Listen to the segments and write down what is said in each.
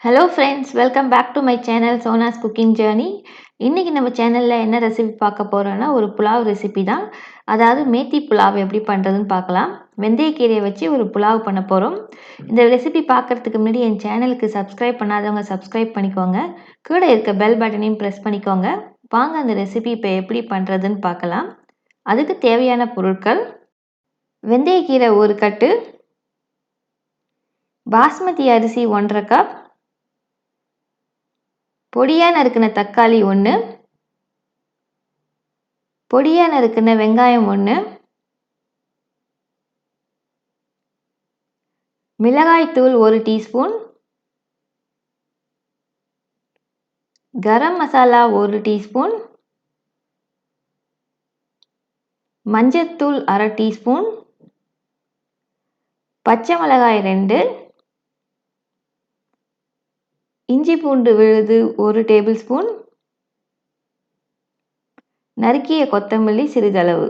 Hello friends, welcome back to my channel Sona's cooking journey. இன்றைக்கி நம்ம சேனலில் என்ன ரெசிபி பார்க்க போகிறோன்னா ஒரு புலாவ் ரெசிபி தான். அதாவது மேத்தி புலாவ் எப்படி பண்ணுறதுன்னு பார்க்கலாம். வெந்தயக்கீரையை வச்சு ஒரு புலாவ் பண்ண போகிறோம். இந்த ரெசிபி பார்க்குறதுக்கு முன்னாடி என் சேனலுக்கு சப்ஸ்கிரைப் பண்ணாதவங்க சப்ஸ்கிரைப் பண்ணிக்கோங்க. கூட இருக்க பெல் பட்டனையும் ப்ரெஸ் பண்ணிக்கோங்க. வாங்க அந்த ரெசிபி இப்போ எப்படி பண்ணுறதுன்னு பார்க்கலாம். அதுக்கு தேவையான பொருட்கள்: வெந்தயக்கீரை 1 கட்டு, பாஸ்மதி அரிசி 1½ கப், பொடியா நறுக்கின தக்காளி 1, பொடியா நறுக்கின வெங்காயம் 1, மிளகாய்த்தூள் 1 டீஸ்பூன், கரம் மசாலா 1 டீஸ்பூன், மஞ்சத்தூள் 1/2 டீஸ்பூன், பச்சை மிளகாய் 2, இஞ்சி பூண்டு விழுது 1 டேபிள் ஸ்பூன், நறுக்கிய கொத்தமல்லி சிறிதளவு,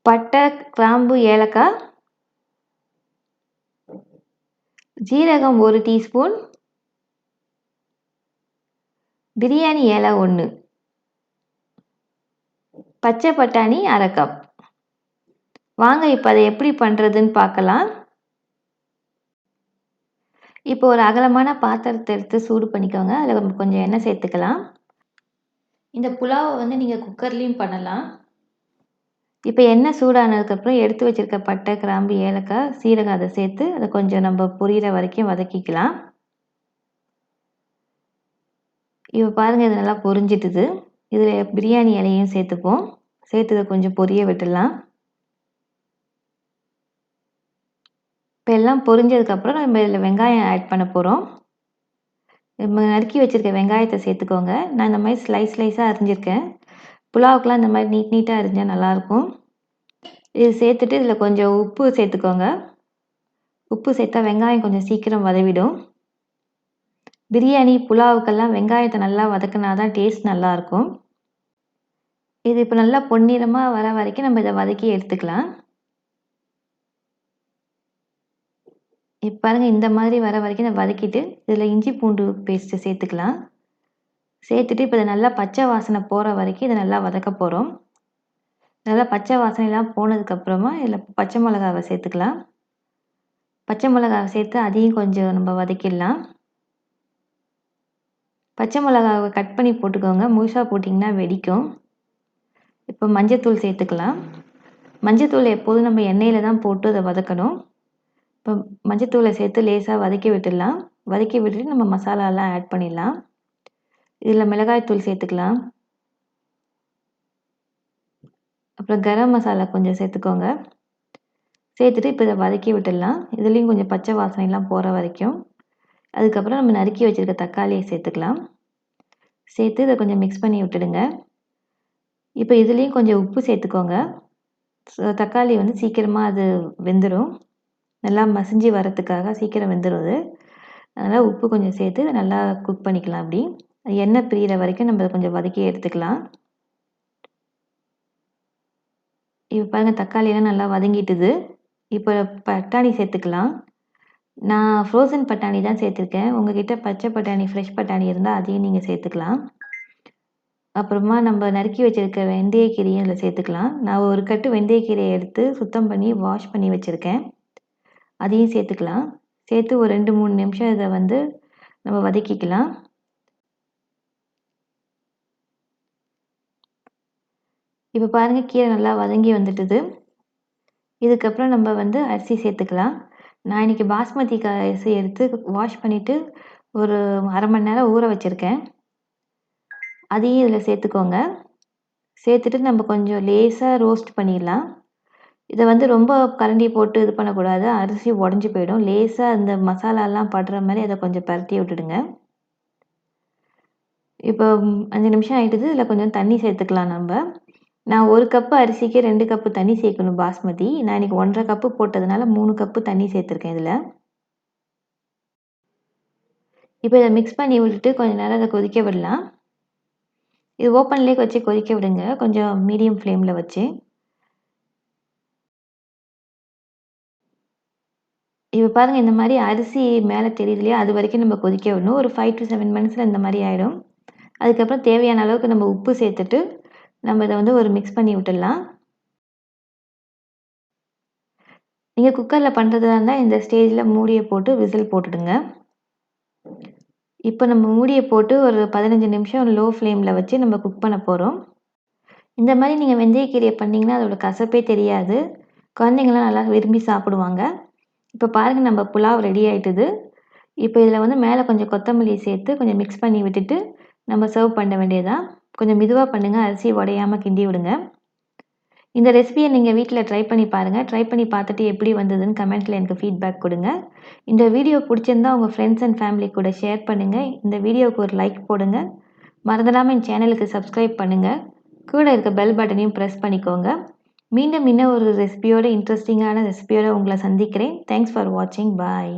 பட்டை, கிராம்பு, ஏலக்காய், ஜீரகம் 1 டீஸ்பூன், பிரியாணி இலை 1, பச்சை பட்டாணி 1/2 கப். வாங்க இப்போ அதை எப்படி பண்ணுறதுன்னு பார்க்கலாம். இப்போ ஒரு அகலமான பாத்திரத்தை எடுத்து சூடு பண்ணிக்கோங்க. அதில் கொஞ்சம் எண்ணெய் சேர்த்துக்கலாம். இந்த புலாவை வந்து நீங்கள் குக்கர்லேயும் பண்ணலாம். இப்போ எண்ணெய் சூடானதுக்கப்புறம் எடுத்து வச்சுருக்க பட்டை, கிராம்பு, ஏலக்காய், சீரகம் அதை சேர்த்து அதை கொஞ்சம் நம்ம பொரியிற வரைக்கும் வதக்கிக்கலாம். இப்போ பாருங்கள், இது நல்லா பொரிஞ்சிட்டுது. இதில் பிரியாணி இலையும் சேர்த்துப்போம். சேர்த்து இதை கொஞ்சம் பொரிய விட்டுடலாம். இப்போ எல்லாம் பொரிஞ்சதுக்கப்புறம் நம்ம இதில் வெங்காயம் ஆட் பண்ண போகிறோம். நம்ம நறுக்கி வச்சுருக்க வெங்காயத்தை சேர்த்துக்கோங்க. நான் இந்த மாதிரி ஸ்லைஸாக அரிஞ்சிருக்கேன். புலாவுக்கெலாம் இந்த மாதிரி நீட்டாக அரிஞ்சால் நல்லாயிருக்கும். இது சேர்த்துட்டு இதில் கொஞ்சம் உப்பு சேர்த்துக்கோங்க. உப்பு சேர்த்தா வெங்காயம் கொஞ்சம் சீக்கிரம் வதவிடும். பிரியாணி, புலாவுக்கெல்லாம் வெங்காயத்தை நல்லா வதக்கினா தான் டேஸ்ட் நல்லாயிருக்கும். இது இப்போ நல்லா பொன்னிறமாக வர வரைக்கும் நம்ம இதை வதக்கி எடுத்துக்கலாம். இப்போ பாருங்கள், இந்த மாதிரி வர வரைக்கும் இதை வதக்கிட்டு இதில் இஞ்சி பூண்டு பேஸ்ட்டு சேர்த்துக்கலாம். சேர்த்துட்டு இப்போ இதை நல்லா பச்சை வாசனை போகிற வரைக்கும் இதை நல்லா வதக்க போகிறோம். நல்லா பச்சை வாசனைலாம் போனதுக்கப்புறமா இதில் பச்சை மிளகாவை சேர்த்துக்கலாம். பச்சை மிளகாவை சேர்த்து அதையும் கொஞ்சம் நம்ம வதக்கிடலாம். பச்சை மிளகாவை கட் பண்ணி போட்டுக்கோங்க. முழுசாக போட்டிங்கன்னா வெடிக்கும். இப்போ மஞ்சத்தூள் சேர்த்துக்கலாம். மஞ்சத்தூள் எப்போதும் நம்ம எண்ணெயில் தான் போட்டு அதை வதக்கணும். இப்போ மஞ்சத்தூளை சேர்த்து லேசாக வதக்கி விட்டுடலாம். வதக்கி விட்டுட்டு நம்ம மசாலாலாம் ஆட் பண்ணிடலாம். இதில் மிளகாய்த்தூள் சேர்த்துக்கலாம். அப்புறம் கரம் மசாலா கொஞ்சம் சேர்த்துக்கோங்க. சேர்த்துட்டு இப்போ இதை வதக்கி விட்டுடலாம். இதுலேயும் கொஞ்சம் பச்சை வாசனைலாம் போகிற வரைக்கும். அதுக்கப்புறம் நம்ம நறுக்கி வச்சுருக்க தக்காளியை சேர்த்துக்கலாம். சேர்த்து இதை கொஞ்சம் மிக்ஸ் பண்ணி விட்டுடுங்க. இப்போ இதுலேயும் கொஞ்சம் உப்பு சேர்த்துக்கோங்க. தக்காளி வந்து சீக்கிரமாக அது வெந்துடும். நல்லா மசிஞ்சு வரத்துக்காக சீக்கிரம் வெந்துடும் அது. அதனால் உப்பு கொஞ்சம் சேர்த்து இதை நல்லா குக் பண்ணிக்கலாம். அப்படி எண்ணெய் பிரியிற வரைக்கும் நம்ம கொஞ்சம் வதக்கி எடுத்துக்கலாம். இப்போ பாருங்கள், தக்காளியெல்லாம் நல்லா வதங்கிட்டுது. இப்போ பட்டாணி சேர்த்துக்கலாம். நான் ஃப்ரோசன் பட்டாணி தான் சேர்த்துருக்கேன். உங்கள்கிட்ட பச்சை பட்டாணி, ஃப்ரெஷ் பட்டாணி இருந்தால் அதையும் நீங்கள் சேர்த்துக்கலாம். அப்புறமா நம்ம நறுக்கி வச்சுருக்க வெந்தயக்கீரையும் இதில் சேர்த்துக்கலாம். நான் 1 கட்டு வெந்தயக்கீரையை எடுத்து சுத்தம் பண்ணி வாஷ் பண்ணி வச்சுருக்கேன். அதையும் சேர்த்துக்கலாம். சேர்த்து ஒரு 2-3 நிமிஷம் இதை வந்து நம்ம வதக்கிக்கலாம். இப்போ பாருங்கள், கீரை நல்லா வதங்கி வந்துட்டுது. இதுக்கப்புறம் நம்ம வந்து அரிசி சேர்த்துக்கலாம். நான் இன்றைக்கி பாஸ்மதி அரிசி எடுத்து வாஷ் பண்ணிவிட்டு ஒரு 1/2 மணி நேரம் ஊற வச்சுருக்கேன். அதையும் இதில் சேர்த்துக்கோங்க. சேர்த்துட்டு நம்ம கொஞ்சம் லேசாக ரோஸ்ட் பண்ணிடலாம். இதை வந்து ரொம்ப கரண்டி போட்டு இது பண்ணக்கூடாது. அரிசி உடஞ்சி போயிடும். லேசாக இந்த மசாலாலாம் படுற மாதிரி அதை கொஞ்சம் பரட்டி விட்டுடுங்க. இப்போ 5 நிமிஷம் ஆகிட்டுது. இதில் கொஞ்சம் தண்ணி சேர்த்துக்கலாம் நம்ம. நான் 1 கப்பு அரிசிக்கு 2 கப்பு தண்ணி சேர்க்கணும் பாஸ்மதி. நான் இன்றைக்கி 1½ கப்பு போட்டதுனால 3 கப்பு தண்ணி சேர்த்துருக்கேன் இதில். இப்போ இதை மிக்ஸ் பண்ணி விட்டுட்டு கொஞ்சம் நேரம் அதை கொதிக்க விடலாம். இது ஓப்பன்லேயே வச்சு கொதிக்க விடுங்க, கொஞ்சம் மீடியம் ஃப்ளேமில் வச்சு. இப்போ பாருங்கள், இந்த மாதிரி அரிசி மேலே தெரியுது இல்லையா, அது வரைக்கும் நம்ம கொதிக்க விடணும். ஒரு 5 to 7 மினிட்ஸில் இந்த மாதிரி ஆகிடும். அதுக்கப்புறம் தேவையான அளவுக்கு நம்ம உப்பு சேர்த்துட்டு நம்ம இதை வந்து ஒரு மிக்ஸ் பண்ணி விட்டுடலாம். நீங்கள் குக்கரில் பண்ணுறதா இருந்தால் இந்த ஸ்டேஜில் மூடியை போட்டு விசில் போட்டுடுங்க. இப்போ நம்ம மூடியை போட்டு ஒரு 15 நிமிஷம் லோ ஃப்ளேமில் வச்சு நம்ம குக் பண்ண போகிறோம். இந்த மாதிரி நீங்கள் வெந்தயக்கீரையை பண்ணிங்கன்னா அதோட கசப்பே தெரியாது. குழந்தைங்களாம் நல்லா விரும்பி சாப்பிடுவாங்க. இப்போ பாருங்கள், நம்ம புலாவ் ரெடி ஆகிட்டுது. இப்போ இதில் வந்து மேலே கொஞ்சம் கொத்தமல்லி சேர்த்து கொஞ்சம் மிக்ஸ் பண்ணி விட்டுட்டு நம்ம சர்வ் பண்ண வேண்டியதான். கொஞ்சம் மெதுவாக பண்ணுங்கள், அரிசி உடையாமல் கிண்டி விடுங்க. இந்த ரெசிபியை நீங்கள் வீட்டில் ட்ரை பண்ணி பாருங்கள். ட்ரை பண்ணி பார்த்துட்டு எப்படி வந்ததுன்னு கமெண்ட்டில் எனக்கு ஃபீட்பேக் கொடுங்க. இந்த வீடியோ பிடிச்சிருந்தா உங்கள் ஃப்ரெண்ட்ஸ் அண்ட் ஃபேமிலி கூட ஷேர் பண்ணுங்கள். இந்த வீடியோவுக்கு ஒரு லைக் போடுங்க. மறந்துடாமல் என் சேனலுக்கு சப்ஸ்கிரைப் பண்ணுங்கள். கூட இருக்க பெல் பட்டனையும் ப்ரெஸ் பண்ணிக்கோங்க. மீண்டும் இன்னும் ஒரு ரெசிபியோட இன்ட்ரெஸ்டிங்கான ரெசிபியோடு உங்களை சந்திக்கிறேன். தேங்க்ஸ் ஃபார் வாட்சிங். பாய்.